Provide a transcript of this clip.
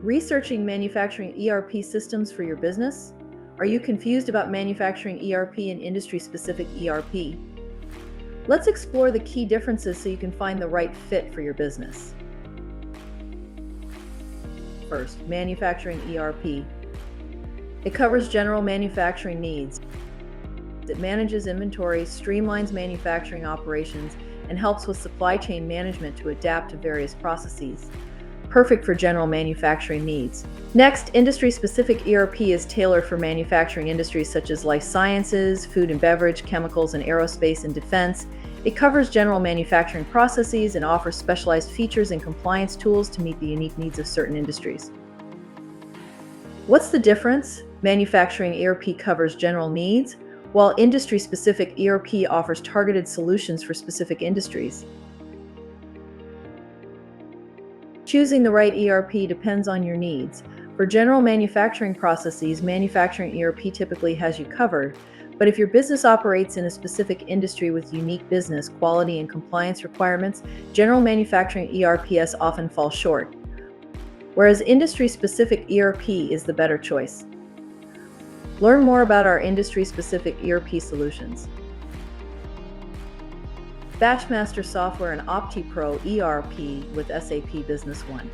Researching manufacturing ERP systems for your business? Are you confused about manufacturing ERP and industry-specific ERP? Let's explore the key differences so you can find the right fit for your business. First, manufacturing ERP. It covers general manufacturing needs. It manages inventory, streamlines manufacturing operations, and helps with supply chain management to adapt to various processes. Perfect for general manufacturing needs. Next, industry-specific ERP is tailored for manufacturing industries such as life sciences, food and beverage, chemicals, and aerospace and defense. It covers general manufacturing processes and offers specialized features and compliance tools to meet the unique needs of certain industries. What's the difference? Manufacturing ERP covers general needs, while industry-specific ERP offers targeted solutions for specific industries. Choosing the right ERP depends on your needs. For general manufacturing processes, manufacturing ERP typically has you covered, but if your business operates in a specific industry with unique business, quality, and compliance requirements, general manufacturing ERPs often fall short, whereas industry-specific ERP is the better choice. Learn more about our industry-specific ERP solutions. Batchmaster Software and OptiPro ERP with SAP Business One.